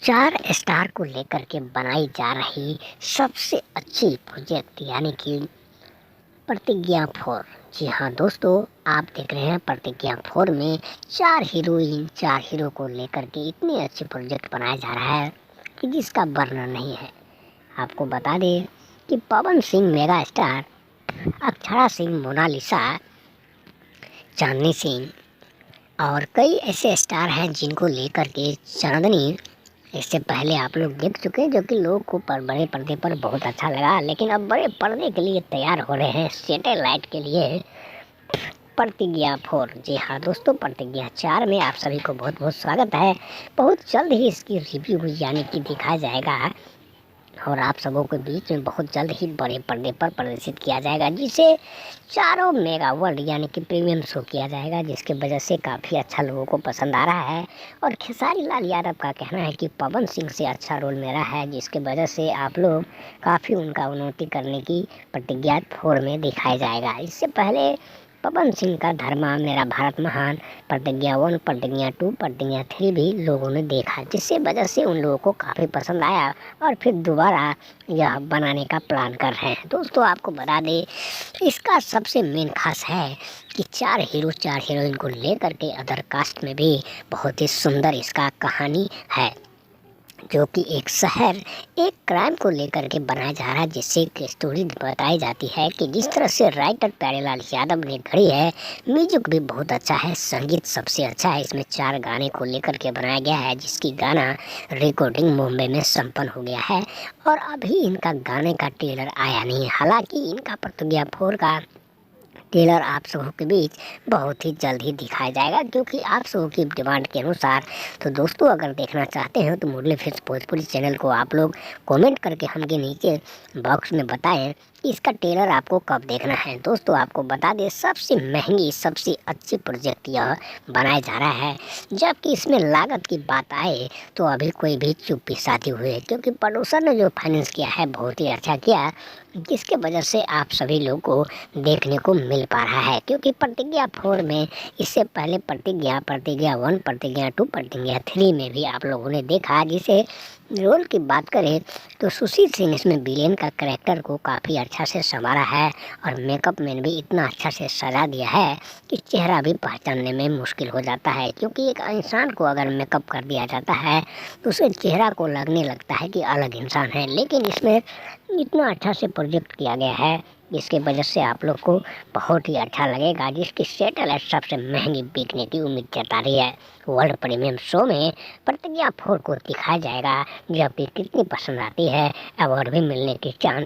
4 star को लेकर के बनाई जा रही सबसे अच्छी प्रोजेक्ट यानी कि प्रतिज्ञा 4। जी हाँ दोस्तों, आप देख रहे हैं प्रतिज्ञा 4 में 4 हीरोइन 4 हीरो को लेकर के इतनी अच्छी प्रोजेक्ट बनाया जा रहा है कि जिसका वर्णन नहीं है। आपको बता दें कि पवन सिंह मेगा स्टार, अक्षरा सिंह, मोनालिसा, चांदनी सिंह और कई ऐसे स्टार हैं जिनको लेकर के चांदनी इससे पहले आप लोग देख चुके हैं, जो कि लोग को बड़े पर्दे पर बहुत अच्छा लगा। लेकिन अब बड़े पर्दे के लिए तैयार हो रहे हैं, सैटेलाइट के लिए प्रतिज्ञा 4। जी हाँ दोस्तों, प्रतिज्ञा 4 में आप सभी को बहुत बहुत स्वागत है। बहुत जल्द ही इसकी रिव्यू यानी कि दिखाया जाएगा और आप सबों के बीच में बहुत जल्द ही बड़े पर्दे पर प्रदर्शित किया जाएगा, जिसे चारों मेगा वर्ल्ड यानी कि प्रीमियम शो किया जाएगा, जिसकी वजह से काफ़ी अच्छा लोगों को पसंद आ रहा है। और खेसारी लाल यादव का कहना है कि पवन सिंह से अच्छा रोल मेरा है, जिसकी वजह से आप लोग काफ़ी उनका उन्नति करने की प्रतिज्ञा 4 में दिखाया जाएगा। इससे पहले पवन सिंह का धर्मा, मेरा भारत महान, प्रतिज्ञा 1, प्रतिज्ञा 2, प्रतिज्ञा 3 भी लोगों ने देखा, जिससे वजह से उन लोगों को काफ़ी पसंद आया और फिर दोबारा यह बनाने का प्लान कर रहे हैं। दोस्तों आपको बता दें, इसका सबसे मेन खास है कि 4 हीरो 4 हीरोइन को लेकर के अदर कास्ट में भी बहुत ही सुंदर इसका कहानी है, जो कि एक शहर एक क्राइम को लेकर के बनाया जा रहा है, जिससे एक स्टोरी बताई जाती है कि जिस तरह से राइटर प्यारेलाल यादव ने गढ़ी है। म्यूजिक भी बहुत अच्छा है, संगीत सबसे अच्छा है। इसमें 4 गाने को लेकर के बनाया गया है, जिसकी गाना रिकॉर्डिंग मुंबई में संपन्न हो गया है और अभी इनका गाने का ट्रेलर आया नहीं है। हालांकि इनका प्रतिज्ञा 4 का ट्रेलर आप सबों के बीच बहुत ही जल्द ही दिखाया जाएगा, क्योंकि आप सबों की डिमांड के अनुसार। तो दोस्तों अगर देखना चाहते हैं तो मुरली फिल्म्स भोजपुरी चैनल को आप लोग कमेंट करके हमके नीचे बॉक्स में बताएं कि इसका ट्रेलर आपको कब देखना है। दोस्तों आपको बता दें, सबसे महंगी सबसे अच्छी प्रोजेक्ट यह बनाया जा रहा है, जबकि इसमें लागत की बात आए तो अभी कोई भी चुप्पी साधी हुई है, क्योंकि प्रोड्यूसर ने जो फाइनेंस किया है बहुत ही अच्छा किया, जिसके वजह से आप सभी लोगों को देखने को मिल पा रहा है। क्योंकि प्रतिज्ञा 4 में इससे पहले प्रतिज्ञा 1, प्रतिज्ञा 2, प्रतिज्ञा 3 में भी आप लोगों ने देखा। जिसे रोल की बात करें तो सुशील सिंह इसमें विलेन का कैरेक्टर को काफ़ी अच्छा से संवारा है और मेकअप मैन भी इतना अच्छा से सजा दिया है कि चेहरा भी पहचानने में मुश्किल हो जाता है। क्योंकि एक इंसान को अगर मेकअप कर दिया जाता है तो उसे चेहरा को लगने लगता है कि अलग इंसान है, लेकिन इसमें इतना अच्छा से प्रोजेक्ट किया गया है जिसकी वजह से आप लोग को बहुत ही अच्छा लगेगा, जिसकी सैटेलाइट सबसे महंगी बिकने की उम्मीद जता रही है। वर्ल्ड प्रीमियम शो में प्रतिज्ञा 4 को दिखाया जाएगा, जबकि कितनी पसंद आती है अवार्ड भी मिलने की चांस